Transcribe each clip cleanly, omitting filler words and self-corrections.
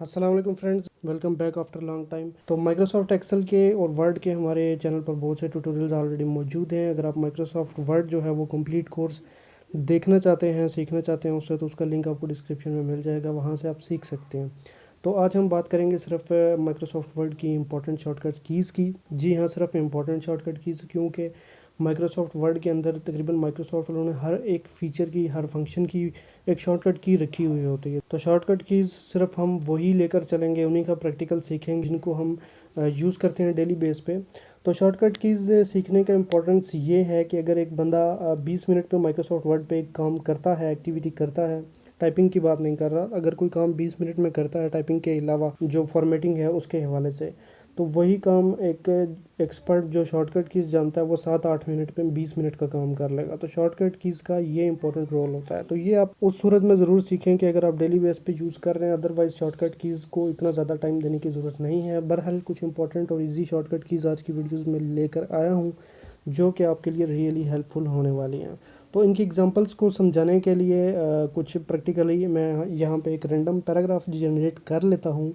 अस्सलाम वालेकुम friends, welcome back after long time. तो माइक्रोसॉफ्ट एक्सेल के और वर्ड के हमारे चैनल पर बहुत से ट्यूटोरियल्स ऑलरेडी मौजूद हैं। अगर आप माइक्रोसॉफ्ट वर्ड जो है वो कंप्लीट कोर्स देखना चाहते हैं, सीखना चाहते हैं उससे, तो उसका लिंक आपको डिस्क्रिप्शन में मिल जाएगा, वहाँ से आप सीख सकते हैं। तो आज हम बात करेंगे सिर्फ माइक्रोसॉफ्ट वर्ड की इंपॉर्टेंट शॉर्टकट कीज़ की। जी हाँ, सिर्फ इंपॉर्टेंट शॉर्टकट कीज़, क्योंकि माइक्रोसॉफ्ट वर्ड के अंदर तकरीबन माइक्रोसॉफ्ट वालों ने हर एक फ़ीचर की, हर फंक्शन की एक शॉर्टकट की रखी हुई होती है। तो शॉर्टकट कीज़ सिर्फ हम वही लेकर चलेंगे, उन्हीं का प्रैक्टिकल सीखेंगे जिनको हम यूज़ करते हैं डेली बेस पे। तो शॉर्टकट कीज़ सीखने का इम्पोर्टेंस ये है कि अगर एक बंदा 20 मिनट पे माइक्रोसॉफ्ट वर्ड पे एक काम करता है, एक्टिविटी करता है, टाइपिंग की बात नहीं कर रहा, अगर कोई काम 20 मिनट में करता है टाइपिंग के अलावा जो फॉर्मेटिंग है उसके हवाले से, तो वही काम एक एक्सपर्ट जो शॉर्टकट कीज़ जानता है वो 7-8 मिनट पे 20 मिनट का काम कर लेगा। तो शॉर्टकट कीज़ का ये इंपॉर्टेंट रोल होता है। तो ये आप उस सूरत में ज़रूर सीखें कि अगर आप डेली बेस पे यूज़ कर रहे हैं, अदरवाइज़ शॉर्टकट कीज़ को इतना ज़्यादा टाइम देने की ज़रूरत नहीं है। बहरहाल कुछ इंपॉर्टेंट और ईजी शॉर्टकट कीज़ आज की वीडियोज़ में लेकर आया हूँ जो कि आपके लिए रियली हेल्पफुल होने वाली हैं। तो इनकी एग्जांपल्स को समझाने के लिए कुछ प्रैक्टिकली मैं यहाँ पे एक रैंडम पैराग्राफ जनरेट कर लेता हूँ,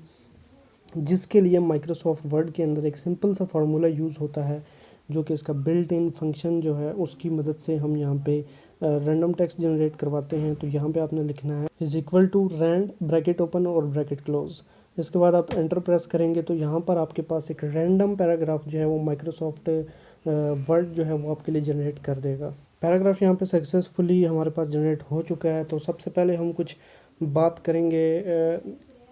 जिसके लिए माइक्रोसॉफ्ट वर्ड के अंदर एक सिंपल सा फार्मूला यूज़ होता है, जो कि इसका बिल्ट इन फंक्शन जो है उसकी मदद से हम यहाँ पे रैंडम टेक्स्ट जनरेट करवाते हैं। तो यहाँ पे आपने लिखना है is equal to rand bracket open और ब्रैकेट क्लोज। इसके बाद आप एंटर प्रेस करेंगे तो यहाँ पर आपके पास एक रैंडम पैराग्राफ जो है वो माइक्रोसॉफ्ट वर्ड जो है वो आपके लिए जनरेट कर देगा। पैराग्राफ यहाँ पे सक्सेसफुली हमारे पास जनरेट हो चुका है। तो सबसे पहले हम कुछ बात करेंगे,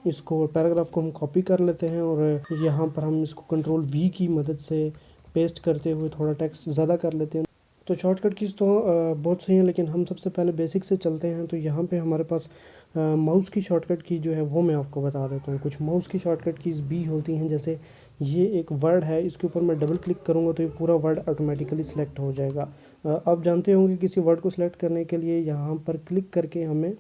इसको पैराग्राफ को हम कॉपी कर लेते हैं और यहाँ पर हम इसको कंट्रोल वी की मदद से पेस्ट करते हुए थोड़ा टेक्स्ट ज़्यादा कर लेते हैं। तो शॉर्टकट कीज़ तो बहुत सही है, लेकिन हम सबसे पहले बेसिक से चलते हैं। तो यहाँ पे हमारे पास माउस की शॉर्टकट की जो है वो मैं आपको बता देता हूँ। कुछ माउस की शॉर्टकट कीज़ भी होती हैं, जैसे ये एक वर्ड है, इसके ऊपर मैं डबल क्लिक करूँगा तो ये पूरा वर्ड ऑटोमेटिकली सिलेक्ट हो जाएगा। आप जानते होंगे किसी वर्ड को सिलेक्ट करने के लिए यहाँ पर क्लिक करके हमें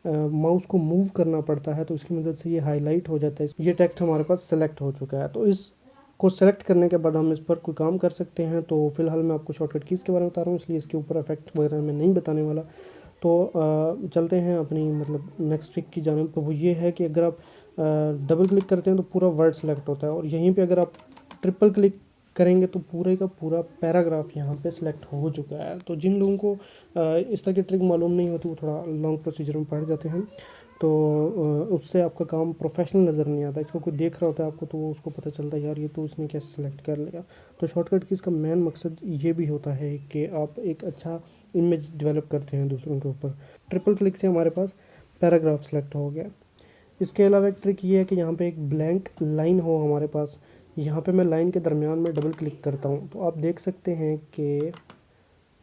माउस को मूव करना पड़ता है, तो इसकी मदद से ये हाईलाइट हो जाता है। ये टेक्स्ट हमारे पास सेलेक्ट हो चुका है। तो इस को सेलेक्ट करने के बाद हम इस पर कोई काम कर सकते हैं। तो फिलहाल मैं आपको शॉर्टकट कीज़ के बारे में बता रहा हूँ, इसलिए इसके ऊपर इफेक्ट वगैरह मैं नहीं बताने वाला। तो चलते हैं अपनी मतलब नेक्स्ट ट्रिक की जानिब। तो वो ये है कि अगर आप डबल क्लिक करते हैं तो पूरा वर्ड सेलेक्ट होता है, और यहीं पे अगर आप ट्रिपल क्लिक करेंगे तो पूरे का पूरा पैराग्राफ यहाँ पे सिलेक्ट हो चुका है। तो जिन लोगों को इस तरह की ट्रिक मालूम नहीं होती वो थोड़ा लॉन्ग प्रोसीजर में पड़ जाते हैं, तो उससे आपका काम प्रोफेशनल नज़र नहीं आता। इसको कोई देख रहा होता है आपको तो वो उसको पता चलता है यार ये तो उसने कैसे सेलेक्ट कर लिया। तो शॉर्टकट की इसका मेन मकसद ये भी होता है कि आप एक अच्छा इमेज डेवलप करते हैं दूसरों के ऊपर। ट्रिपल क्लिक से हमारे पास पैराग्राफ सेलेक्ट हो गया। इसके अलावा एक ट्रिक ये है कि यहाँ पे एक ब्लैंक लाइन हो हमारे पास, यहाँ पे मैं लाइन के दरमियान में डबल क्लिक करता हूँ तो आप देख सकते हैं कि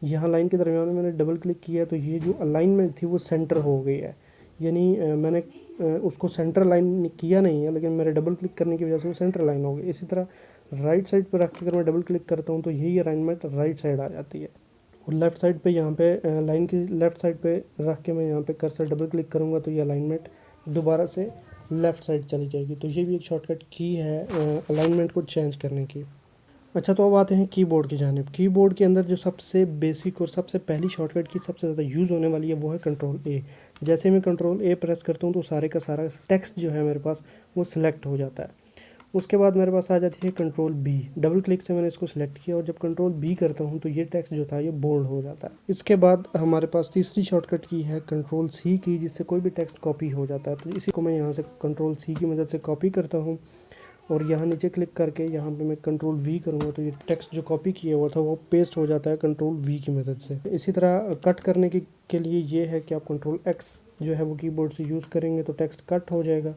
यहाँ लाइन के दरमियान में मैंने डबल क्लिक किया तो ये जो अलाइनमेंट थी वो सेंटर हो गई है। यानी मैंने उसको सेंटर लाइन किया नहीं है, लेकिन मेरे डबल क्लिक करने की वजह से वो सेंटर लाइन हो गई। इसी तरह राइट साइड पर रख के अगर मैं डबल क्लिक करता हूँ तो यही अलाइनमेंट राइट साइड आ जाती है। और लेफ़्ट साइड पे यहाँ पे लाइन की लेफ़्ट साइड पे रख के मैं यहाँ पे कर्सर डबल क्लिक करूँगा तो ये अलाइनमेंट दोबारा से लेफ़्ट साइड चली जाएगी। तो ये भी एक शॉर्टकट की है अलाइनमेंट को चेंज करने की। अच्छा, तो अब आते हैं कीबोर्ड की जानिब। कीबोर्ड के अंदर जो सबसे बेसिक और सबसे पहली शॉर्टकट की सबसे ज़्यादा यूज़ होने वाली है वो है कंट्रोल ए। जैसे मैं कंट्रोल ए प्रेस करता हूँ तो सारे का सारा टेक्स्ट जो है मेरे पास वो सिलेक्ट हो जाता है। उसके बाद मेरे पास आ जाती है कंट्रोल बी। डबल क्लिक से मैंने इसको सिलेक्ट किया और जब कंट्रोल बी करता हूँ तो ये टेक्स्ट जो था ये बोल्ड हो जाता है। इसके बाद हमारे पास तीसरी शॉर्टकट की है कंट्रोल सी की, जिससे कोई भी टेक्स्ट कॉपी हो जाता है। तो इसी को मैं यहाँ से कंट्रोल सी की मदद से कॉपी करता हूँ और यहाँ नीचे क्लिक करके यहाँ पे मैं कंट्रोल वी करूँगा तो ये टेक्स्ट जो कॉपी किया हुआ था वो पेस्ट हो जाता है कंट्रोल वी की मदद से। इसी तरह कट करने के लिए ये है कि आप कंट्रोल एक्स जो है वो कीबोर्ड से यूज़ करेंगे तो टेक्स्ट कट हो जाएगा,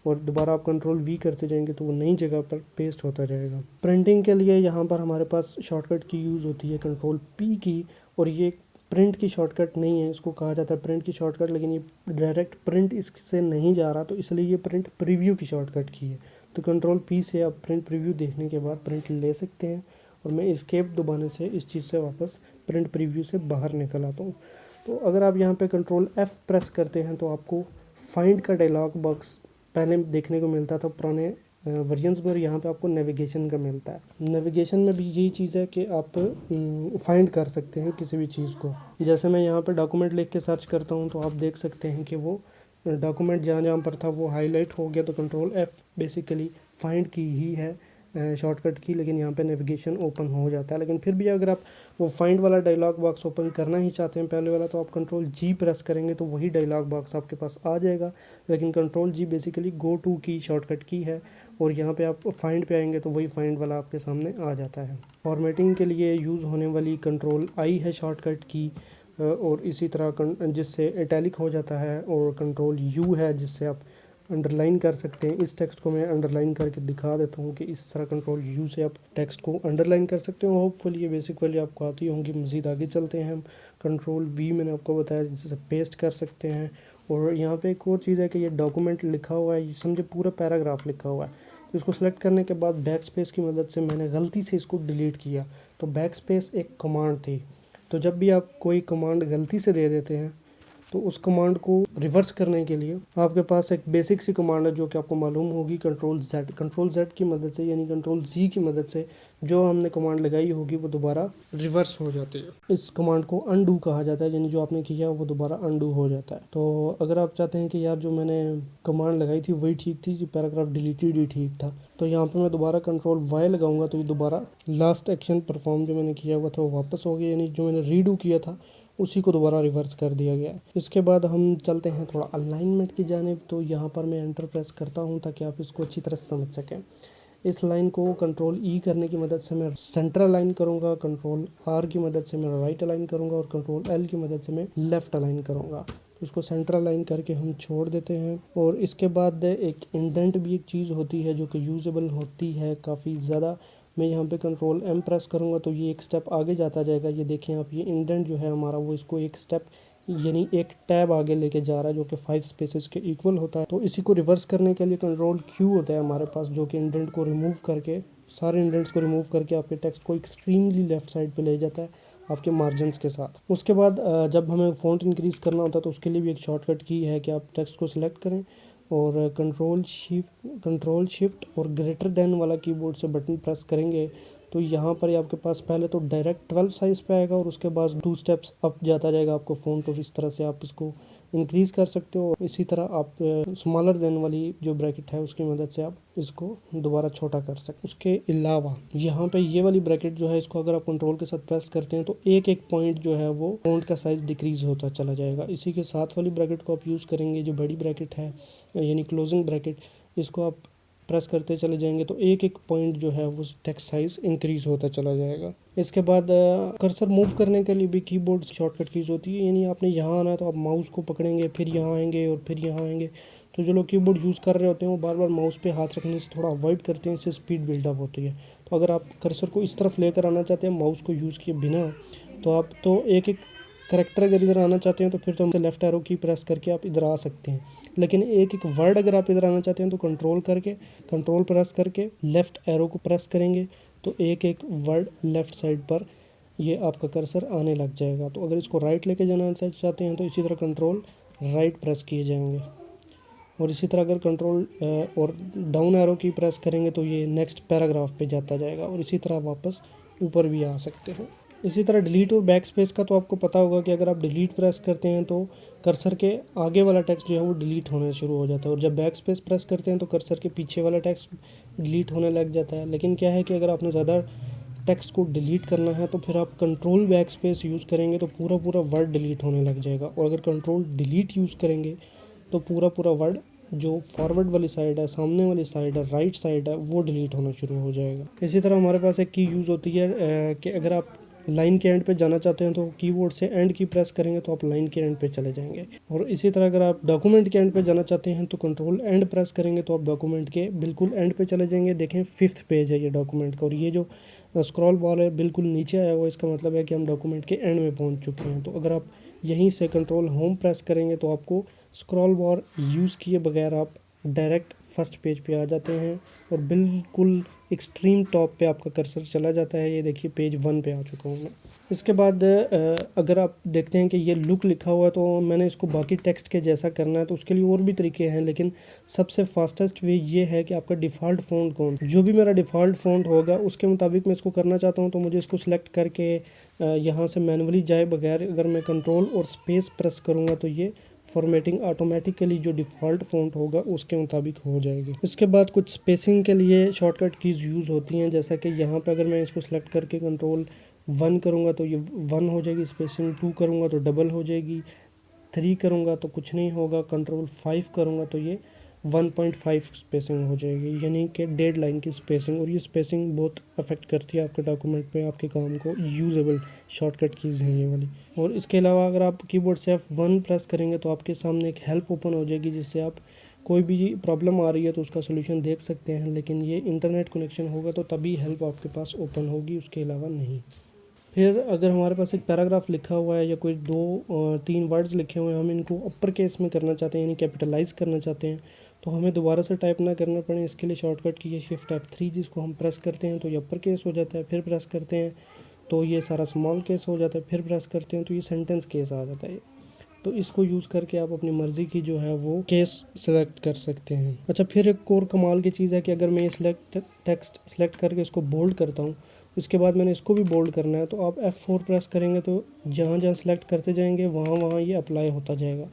और दोबारा आप कंट्रोल वी करते जाएंगे तो वो नई जगह पर पेस्ट होता जाएगा। प्रिंटिंग के लिए यहाँ पर हमारे पास शॉर्टकट की यूज़ होती है कंट्रोल पी की, और ये प्रिंट की शॉर्टकट नहीं है, इसको कहा जाता है प्रिंट की शॉर्टकट, लेकिन ये डायरेक्ट प्रिंट इससे नहीं जा रहा तो इसलिए ये प्रिंट प्रीव्यू की शॉर्टकट की है। तो कंट्रोल पी से आप प्रिंट प्रीव्यू देखने के बाद प्रिंट ले सकते हैं, और मैं एस्केप दबाने से इस चीज़ से वापस प्रिंट प्रीव्यू से बाहर निकल आता हूँ। तो अगर आप यहाँ पे कंट्रोल एफ़ प्रेस करते हैं तो आपको फाइंड का डायलॉग बॉक्स पहले देखने को मिलता था पुराने वर्जन्स में, और यहाँ पे आपको नेविगेशन का मिलता है। नेविगेशन में भी यही चीज़ है कि आप फाइंड कर सकते हैं किसी भी चीज़ को। जैसे मैं यहाँ पे डॉक्यूमेंट लिख के सर्च करता हूँ तो आप देख सकते हैं कि वो डॉक्यूमेंट जहाँ जहाँ पर था वो हाईलाइट हो गया, तो कंट्रोल F बेसिकली फाइंड की ही है शॉर्टकट की, लेकिन यहाँ पे नेविगेशन ओपन हो जाता है। लेकिन फिर भी अगर आप वो फाइंड वाला डायलॉग बॉक्स ओपन करना ही चाहते हैं पहले वाला, तो आप कंट्रोल G प्रेस करेंगे तो वही डायलॉग बॉक्स आपके पास आ जाएगा। लेकिन control G basically go to की शॉर्टकट की है, और यहाँ पे आप फाइंड पे आएंगे तो वही फाइंड वाला आपके सामने आ जाता है। फॉर्मेटिंग के लिए यूज़ होने वाली कंट्रोल I है शॉर्टकट की, और इसी तरह जिससे इटैलिक हो जाता है, और कंट्रोल U है जिससे आप अंडरलाइन कर सकते हैं। इस टेक्स्ट को मैं अंडरलाइन करके दिखा देता हूँ कि इस तरह कंट्रोल U से आप टेक्स्ट को अंडरलाइन कर सकते हो। होपफुली ये बेसिक वाली आपको आती होंगी। मज़ीद आगे चलते हैं हम। कंट्रोल V मैंने आपको बताया जिससे पेस्ट कर सकते हैं। और यहाँ पे एक और चीज़ है कि ये डॉक्यूमेंट लिखा हुआ है, ये समझे पूरा पैराग्राफ लिखा हुआ है। तो इसको सेलेक्ट करने के बाद बैक स्पेस की मदद से मैंने गलती से इसको डिलीट किया। तो बैक स्पेस एक कमांड थी, तो जब भी आप कोई कमांड गलती से दे देते हैं तो उस कमांड को रिवर्स करने के लिए आपके पास एक बेसिक सी कमांड है जो कि आपको मालूम होगी, कंट्रोल Z की मदद से, यानी कंट्रोल Z की मदद से जो हमने कमांड लगाई होगी वो दोबारा रिवर्स हो जाती है। इस कमांड को अनडू कहा जाता है, यानी जो आपने किया वो दोबारा अनडू हो जाता है। तो अगर आप चाहते हैं कि यार जो मैंने कमांड लगाई थी वही ठीक थी, जो पैराग्राफ डिलीटेड ही ठीक था, तो यहाँ पर मैं दोबारा कंट्रोल Y लगाऊंगा तो ये दोबारा लास्ट एक्शन परफॉर्म जो मैंने किया हुआ था वो वापस हो गया, यानी जो मैंने रीडू किया था उसी को दोबारा रिवर्स कर दिया गया है। इसके बाद हम चलते हैं थोड़ा अलाइनमेंट की जानिब। तो यहाँ पर मैं एंटर प्रेस करता हूँ ताकि आप इसको अच्छी तरह समझ सकें। इस लाइन को कंट्रोल E करने की मदद से मैं सेंटर अलाइन करूँगा, कंट्रोल R की मदद से मैं राइट अलाइन करूँगा, और कंट्रोल L की मदद से मैं लेफ़्ट अलाइन करूँगा। इसको सेंटर अलाइन करके हम छोड़ देते हैं। और इसके बाद एक इंडेंट भी एक चीज़ होती है जो कि यूजेबल होती है काफ़ी ज़्यादा। मैं यहाँ पे कंट्रोल M प्रेस करूँगा तो ये एक स्टेप आगे जाता जाएगा। ये देखें आप, ये इंडेंट जो है हमारा वो इसको एक स्टेप यानी एक टैब आगे लेके जा रहा है, जो कि 5 स्पेसेस के इक्वल होता है। तो इसी को रिवर्स करने के लिए कंट्रोल Q होता है हमारे पास, जो कि इंडेंट को रिमूव करके, सारे इंडेंट्स को रिमूव करके आपके टेक्स्ट को एक्सट्रीमली लेफ्ट साइड पे ले जाता है आपके मार्जिन्स के साथ। उसके बाद जब हमें फ़ॉन्ट इंक्रीज़ करना होता है तो उसके लिए भी एक शॉर्टकट की है कि आप टेक्स्ट को सिलेक्ट करें और कंट्रोल शिफ्ट और ग्रेटर देन वाला कीबोर्ड से बटन प्रेस करेंगे तो यहाँ पर आपके पास पहले तो डायरेक्ट 12 साइज़ पे आएगा, और उसके बाद 2 स्टेप्स अप जाता जाएगा आपको फ़ॉन्ट, और इस तरह से आप इसको इंक्रीज़ कर सकते हो। इसी तरह आप स्मॉलर देन वाली जो ब्रैकेट है उसकी मदद से आप इसको दोबारा छोटा कर सकते हो। उसके अलावा यहाँ पे ये वाली ब्रैकेट जो है, इसको अगर आप कंट्रोल के साथ प्रेस करते हैं तो एक एक पॉइंट जो है वो फ़ॉन्ट का साइज़ डिक्रीज़ होता चला जाएगा। इसी के साथ वाली ब्रैकेट को आप यूज़ करेंगे, जो बड़ी ब्रैकेट है यानी क्लोजिंग ब्रैकेट, इसको आप प्रेस करते चले जाएंगे तो एक एक पॉइंट जो है वो टेक्स्ट साइज इंक्रीज होता चला जाएगा। इसके बाद कर्सर मूव करने के लिए भी कीबोर्ड शॉर्टकट कीज होती है, यानी आपने यहाँ आना है तो आप माउस को पकड़ेंगे, फिर यहाँ आएंगे और फिर यहाँ आएंगे। तो जो लोग कीबोर्ड यूज़ कर रहे होते हैं वो बार बार माउस पे हाथ रखने से थोड़ा अवॉइड करते हैं, इससे स्पीड बिल्डअप होती है। तो अगर आप कर्सर को इस तरफ लेकर आना चाहते हैं माउस को यूज़ किए बिना, तो आप तो एक एक करेक्टर अगर इधर आना चाहते हैं तो फिर तो लेफ्ट एरो की प्रेस करके आप इधर आ सकते हैं। लेकिन एक एक वर्ड अगर आप इधर आना चाहते हैं तो कंट्रोल प्रेस करके लेफ़्ट एरो को प्रेस करेंगे तो एक एक वर्ड लेफ़्ट साइड पर ये आपका कर्सर आने लग जाएगा। तो अगर इसको राइट लेके जाना चाहते हैं तो इसी तरह कंट्रोल राइट प्रेस किए जाएंगे, और इसी तरह अगर कंट्रोल और डाउन एरो की प्रेस करेंगे तो ये नेक्स्ट पैराग्राफ पे जाता जाएगा, और इसी तरह वापस ऊपर भी आ सकते हैं। इसी तरह डिलीट और बैक स्पेस का तो आपको पता होगा कि अगर आप डिलीट प्रेस करते हैं तो कर्सर के आगे वाला टेक्स्ट जो है वो डिलीट होना शुरू हो जाता है, और जब बैक स्पेस प्रेस करते हैं तो कर्सर के पीछे वाला टेक्स्ट डिलीट होने लग जाता है। लेकिन क्या है कि अगर आपने ज़्यादा टेक्स्ट को डिलीट करना है तो फिर आप कंट्रोल बैक स्पेस यूज़ करेंगे तो पूरा पूरा वर्ड डिलीट होने लग जाएगा, और अगर कंट्रोल डिलीट यूज़ करेंगे तो पूरा पूरा वर्ड जो फॉरवर्ड वाली साइड है, सामने वाली साइड है, राइट साइड है, वो डिलीट होना शुरू हो जाएगा। इसी तरह हमारे पास एक की यूज़ होती है कि अगर आप लाइन के एंड पे जाना चाहते हैं तो कीबोर्ड से एंड की प्रेस करेंगे तो आप लाइन के एंड पे चले जाएंगे, और इसी तरह अगर आप डॉक्यूमेंट के एंड पे जाना चाहते हैं तो कंट्रोल एंड प्रेस करेंगे तो आप डॉक्यूमेंट के बिल्कुल एंड पे चले जाएंगे। देखें 5th पेज है ये डॉक्यूमेंट का, और ये जो स्क्रॉल बार है बिल्कुल नीचे आया हुआ, इसका मतलब है कि हम डॉक्यूमेंट के एंड में पहुँच चुके हैं। तो अगर आप यहीं से कंट्रोल होम प्रेस करेंगे तो आपको स्क्रॉल बार यूज़ किए बगैर आप डायरेक्ट फर्स्ट पेज पे आ जाते हैं, और बिल्कुल एक्सट्रीम टॉप पे आपका कर्सर चला जाता है। ये देखिए पेज 1 पे आ चुका हूँ मैं। इसके बाद अगर आप देखते हैं कि ये लुक लिखा हुआ है तो मैंने इसको बाकी टेक्स्ट के जैसा करना है, तो उसके लिए और भी तरीके हैं, लेकिन सबसे फास्टेस्ट वे ये है कि आपका डिफ़ॉल्ट फ़ॉन्ट कौन, जो भी मेरा डिफ़ॉल्ट फ़ॉन्ट होगा उसके मुताबिक मैं इसको करना चाहता हूँ। तो मुझे इसको सिलेक्ट करके यहाँ से मैनुअली जाए बगैर अगर मैं कंट्रोल और स्पेस प्रेस करूँगा तो ये फॉर्मेटिंग ऑटोमेटिकली जो डिफ़ॉल्ट फ़ॉन्ट होगा उसके मुताबिक हो जाएगी। इसके बाद कुछ स्पेसिंग के लिए शॉर्टकट कीज़ यूज़ होती हैं, जैसा कि यहाँ पे अगर मैं इसको सेलेक्ट करके कंट्रोल 1 करूँगा तो ये 1 हो जाएगी स्पेसिंग, 2 करूँगा तो डबल हो जाएगी, 3 करूँगा तो कुछ नहीं होगा, कंट्रोल 5 करूँगा तो ये 1.5 स्पेसिंग हो जाएगी, यानी कि डेढ़ लाइन की स्पेसिंग। और ये स्पेसिंग बहुत अफेक्ट करती है आपके डॉक्यूमेंट पे, आपके काम को। यूजेबल शॉर्टकट कीज़ हैं ये वाली। और इसके अलावा अगर आप कीबोर्ड से F1 प्रेस करेंगे तो आपके सामने एक हेल्प ओपन हो जाएगी, जिससे आप कोई भी प्रॉब्लम आ रही है तो उसका सोल्यूशन देख सकते हैं। लेकिन ये इंटरनेट कनेक्शन होगा तो तभी हेल्प आपके पास ओपन होगी, उसके अलावा नहीं। फिर अगर हमारे पास एक पैराग्राफ लिखा हुआ है या कोई 2-3 वर्ड्स लिखे हुए हैं, हम इनको अपर केस में करना चाहते हैं, यानी कैपिटलाइज करना चाहते हैं, तो हमें दोबारा से टाइप ना करना पड़े। इसके लिए शॉर्टकट की है शिफ्ट F3, जिसको हम प्रेस करते हैं तो ये अपर केस हो जाता है, फिर प्रेस करते हैं तो ये सारा स्मॉल केस हो जाता है, फिर प्रेस करते हैं तो ये सेंटेंस केस आ जाता है। तो इसको यूज़ करके आप अपनी मर्ज़ी की जो है वो केस सेलेक्ट कर सकते हैं। अच्छा, फिर एक और कमाल की चीज़ है कि अगर मैं टेक्स्ट सेलेक्ट करके इसको बोल्ड करता हूँ, इसके बाद मैंने इसको भी बोल्ड करना है, तो आप F4 प्रेस करेंगे तो जहाँ जहाँ सेलेक्ट करते जाएंगे वहाँ वहाँ ये अप्लाई होता जाएगा।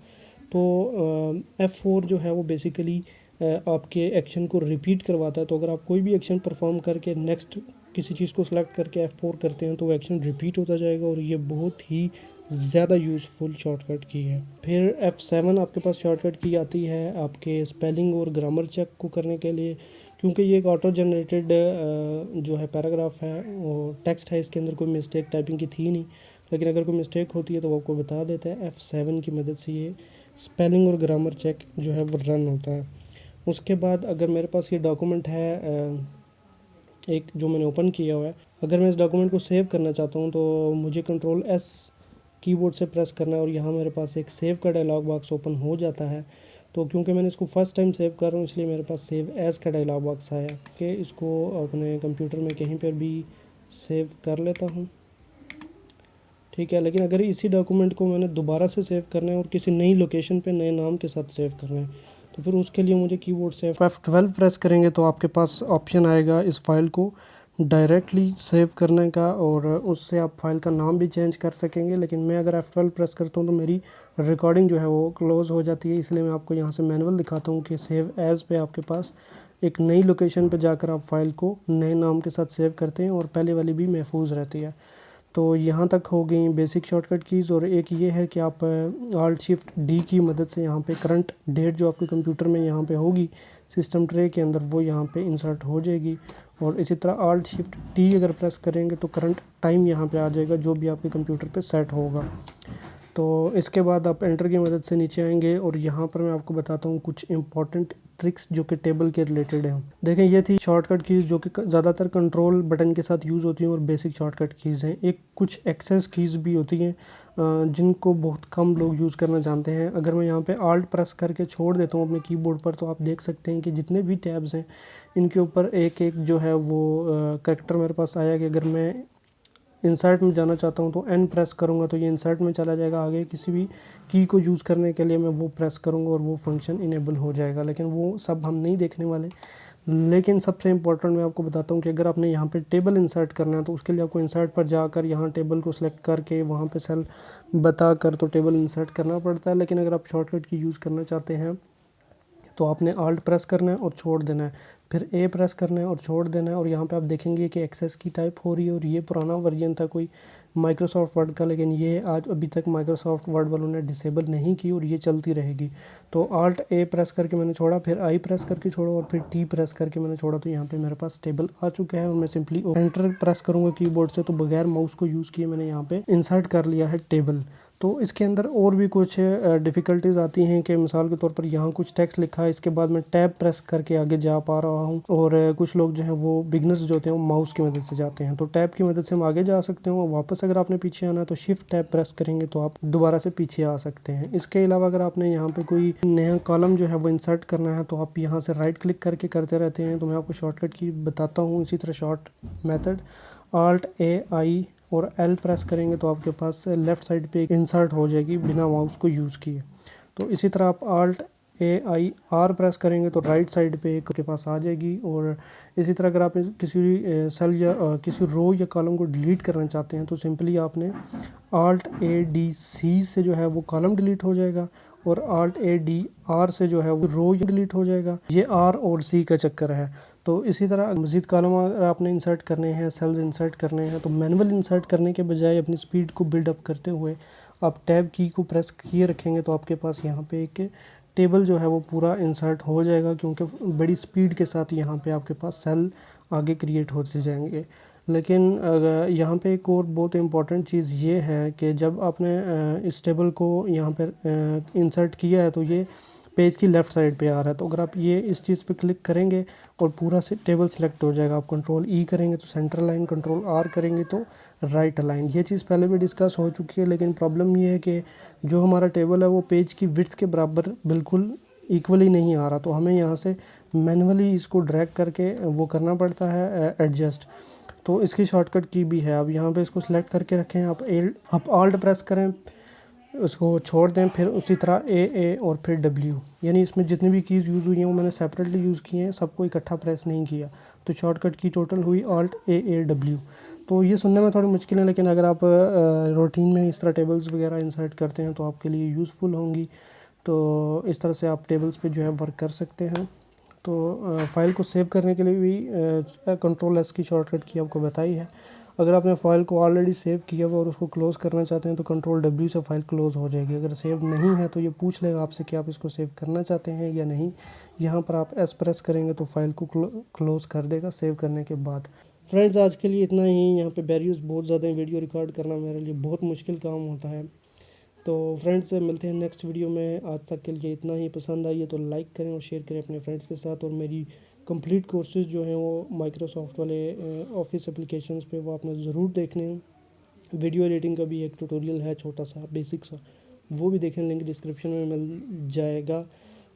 तो F4 जो है वो बेसिकली आपके एक्शन को रिपीट करवाता है। तो अगर आप कोई भी एक्शन परफॉर्म करके नेक्स्ट किसी चीज़ को सिलेक्ट करके F4 करते हैं तो वो एक्शन रिपीट होता जाएगा, और ये बहुत ही ज़्यादा यूज़फुल शॉर्टकट की है। फिर F7 आपके पास शॉर्टकट की आती है आपके स्पेलिंग और ग्रामर चेक को करने के लिए, क्योंकि ये एक ऑटो जनरेटेड जो है पैराग्राफ है और टेक्स्ट है, इसके अंदर कोई मिस्टेक टाइपिंग की थी नहीं, लेकिन अगर कोई मिस्टेक होती है तो वो आपको बता देता है। F7 की मदद से ये स्पेलिंग और ग्रामर चेक जो है वो रन होता है। उसके बाद अगर मेरे पास ये डॉक्यूमेंट है एक जो मैंने ओपन किया हुआ है, अगर मैं इस डॉक्यूमेंट को सेव करना चाहता हूँ तो मुझे कंट्रोल S कीबोर्ड से प्रेस करना है और यहाँ मेरे पास एक सेव का डायलॉग बॉक्स ओपन हो जाता है। तो क्योंकि मैंने इसको फर्स्ट टाइम सेव कर रहा हूँ इसलिए मेरे पास सेव एज़ का डायलॉग बॉक्स आया कि इसको अपने कंप्यूटर में कहीं पर भी सेव कर लेता हूँ, ठीक है। लेकिन अगर इसी डॉक्यूमेंट को मैंने दोबारा से सेव करना है और किसी नई लोकेशन पे नए नाम के साथ सेव करना है, तो फिर उसके लिए मुझे कीबोर्ड से F12 प्रेस करेंगे तो आपके पास ऑप्शन आएगा इस फाइल को डायरेक्टली सेव करने का, और उससे आप फाइल का नाम भी चेंज कर सकेंगे। लेकिन मैं अगर F12 प्रेस करता हूँ तो मेरी रिकॉर्डिंग जो है वो क्लोज़ हो जाती है, इसलिए मैं आपको यहाँ से मैनुअल दिखाता हूँ कि सेव एज़ पे आपके पास एक नई लोकेशन पे जाकर आप फाइल को नए नाम के साथ सेव करते हैं और पहले वाली भी महफूज रहती है। तो यहाँ तक हो गई बेसिक शॉर्टकट कीज़। और एक ये है कि आप Alt Shift D की मदद से यहाँ पे करंट डेट जो आपके कंप्यूटर में यहाँ पे होगी सिस्टम ट्रे के अंदर, वो यहाँ पे इंसर्ट हो जाएगी। और इसी तरह Alt Shift T अगर प्रेस करेंगे तो करंट टाइम यहाँ पे आ जाएगा जो भी आपके कंप्यूटर पे सेट होगा। तो इसके बाद आप एंटर की मदद से नीचे आएंगे और यहाँ पर मैं आपको बताता हूँ कुछ इंपॉर्टेंट ट्रिक्स जो कि टेबल के रिलेटेड हैं। देखें, ये थी शॉर्टकट कीज़ जो कि ज़्यादातर कंट्रोल बटन के साथ यूज़ होती हैं और बेसिक शॉर्टकट कीज़ हैं। एक कुछ एक्सेस कीज़ भी होती हैं जिनको बहुत कम लोग यूज़ करना जानते हैं। अगर मैं यहाँ पे आल्ट प्रेस करके छोड़ देता हूँ अपने कीबोर्ड पर तो आप देख सकते हैं कि जितने भी टैब्स हैं इनके ऊपर एक एक जो है वो कैरेक्टर मेरे पास आया कि अगर मैं इंसर्ट में जाना चाहता हूँ तो N प्रेस करूँगा तो ये इंसर्ट में चला जाएगा। आगे किसी भी की को यूज़ करने के लिए मैं वो प्रेस करूँगा और वो फंक्शन इनेबल हो जाएगा, लेकिन वो सब हम नहीं देखने वाले। लेकिन सबसे इम्पोर्टेंट मैं आपको बताता हूँ कि अगर आपने यहाँ पे टेबल इंसर्ट करना है तो उसके लिए आपको इंसर्ट पर जाकर यहाँ टेबल को सिलेक्ट करके वहाँ पे सेल बताकर तो टेबल इंसर्ट करना पड़ता है। लेकिन अगर आप शॉर्टकट की यूज़ करना चाहते हैं तो आपने आल्ट प्रेस करना है और छोड़ देना है, फिर ए प्रेस करना है और छोड़ देना है। और यहाँ पे आप देखेंगे कि एक्सेस की टाइप हो रही है और ये पुराना वर्जन था कोई माइक्रोसॉफ्ट वर्ड का, लेकिन ये आज अभी तक माइक्रोसॉफ्ट वर्ड वालों ने डिसेबल नहीं की और ये चलती रहेगी। तो आल्ट ए प्रेस करके मैंने छोड़ा, फिर आई प्रेस करके छोड़ा और फिर टी प्रेस करके मैंने छोड़ा, तो यहाँ पे मेरे पास टेबल आ चुका है। और मैं सिंपली एंटर प्रेस करूँगा कीबोर्ड से तो बगैर माउस को यूज़ किए मैंने यहाँ पे इंसर्ट कर लिया है टेबल। तो इसके अंदर और भी कुछ डिफ़िकल्टीज़ आती हैं कि मिसाल के तौर पर यहाँ कुछ टेक्स्ट लिखा है, इसके बाद मैं टैब प्रेस करके आगे जा पा रहा हूँ, और कुछ लोग जो हैं वो बिगनर्स जो होते हैं वो माउस की मदद से जाते हैं। तो टैब की मदद से हम आगे जा सकते हैं, वापस अगर आपने पीछे आना है तो शिफ्ट टैब प्रेस करेंगे तो आप दोबारा से पीछे आ सकते हैं। इसके अलावा अगर आपने यहाँ पर कोई नया कॉलम जो है वो इंसर्ट करना है तो आप यहाँ से राइट क्लिक करके करते रहते हैं। तो मैं आपको शॉर्टकट की बताता हूँ इसी तरह short method Alt A I और L प्रेस करेंगे तो आपके पास लेफ़्ट साइड पे इंसर्ट हो जाएगी बिना माउस को यूज़ किए। तो इसी तरह आप Alt A I R press करेंगे तो राइट साइड पे आपके पास आ जाएगी। और इसी तरह अगर आप किसी सेल या किसी रो या कॉलम को डिलीट करना चाहते हैं तो सिंपली आपने Alt A D C से जो है वो कॉलम डिलीट हो जाएगा, और Alt+A+D+R से जो है वो रो डिलीट हो जाएगा। ये R और C का चक्कर है। तो इसी तरह मज़ीद कॉलम अगर आपने इंसर्ट करने हैं, सेल्स इंसर्ट करने हैं, तो मैनुअल इंसर्ट करने के बजाय अपनी स्पीड को बिल्डअप करते हुए आप टैब की को प्रेस किए रखेंगे तो आपके पास यहाँ पे एक टेबल जो है वो पूरा इंसर्ट हो जाएगा, क्योंकि बड़ी स्पीड के साथ यहाँ पे आपके पास सेल आगे क्रिएट होते जाएंगे। लेकिन यहाँ पे एक और बहुत इम्पॉर्टेंट चीज़ ये है कि जब आपने इस टेबल को यहाँ पर इंसर्ट किया है तो ये पेज की लेफ़्ट साइड पे आ रहा है। तो अगर आप ये इस चीज़ पे क्लिक करेंगे और पूरा से टेबल सेलेक्ट हो जाएगा। आप कंट्रोल-E करेंगे तो सेंटर लाइन, कंट्रोल-R करेंगे तो राइट अलाइन। ये चीज़ पहले भी डिस्कस हो चुकी है, लेकिन प्रॉब्लम ये है कि जो हमारा टेबल है वो पेज की विड्थ के बराबर बिल्कुल इक्वली नहीं आ रहा। तो हमें यहाँ से मैनुअली इसको ड्रैग करके वो करना पड़ता है एडजस्ट। तो इसकी शॉर्टकट की भी है। अब यहाँ पे इसको सिलेक्ट करके रखें, आप ऑल्ट प्रेस करें, उसको छोड़ दें, फिर उसी तरह A और फिर W, यानी इसमें जितनी भी कीज़ यूज़ हुई हैं वो मैंने सेपरेटली यूज़ किए हैं, सबको इकट्ठा प्रेस नहीं किया। तो शॉर्टकट की टोटल हुई Alt+A+W। तो ये सुनने में थोड़ी मुश्किल है, लेकिन अगर आप रूटीन में इस तरह टेबल्स वगैरह इंसर्ट करते हैं तो आपके लिए यूज़फुल होंगी। तो इस तरह से आप टेबल्स पे जो है वर्क कर सकते हैं। तो फ़ाइल को सेव करने के लिए भी कंट्रोल+S की शॉर्टकट की आपको बताई है। अगर आपने फ़ाइल को ऑलरेडी सेव किया हुआ और उसको क्लोज़ करना चाहते हैं तो कंट्रोल-W से फ़ाइल क्लोज़ हो जाएगी। अगर सेव नहीं है तो ये पूछ लेगा आपसे कि आप इसको सेव करना चाहते हैं या नहीं। यहाँ पर आप S प्रेस करेंगे तो फ़ाइल को क्लोज़ कर देगा सेव करने के बाद। फ्रेंड्स, आज के लिए इतना ही। यहाँ पे बैरियर्स बहुत ज़्यादा हैं, वीडियो रिकॉर्ड करना मेरे लिए बहुत मुश्किल काम होता है। तो फ्रेंड्स, मिलते हैं नेक्स्ट वीडियो में। आज तक के लिए इतना ही। पसंद आई है तो लाइक करें और शेयर करें अपने फ्रेंड्स के साथ। और मेरी कंप्लीट कोर्सेज़ जो हैं वो माइक्रोसॉफ्ट वाले ऑफिस एप्लीकेशंस पे वो आपने ज़रूर देखने हैं। वीडियो एडिटिंग का भी एक ट्यूटोरियल है छोटा सा बेसिक सा, वो भी देखें, लिंक डिस्क्रिप्शन में मिल जाएगा।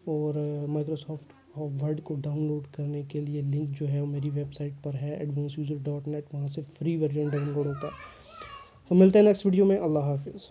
और माइक्रोसॉफ्ट वर्ड को डाउनलोड करने के लिए लिंक जो है वो मेरी वेबसाइट पर है advanceduser.net, वहाँ से फ्री वर्जन डाउनलोड होता है। तो मिलते हैं नेक्स्ट वीडियो में। अल्लाह हाफिज़।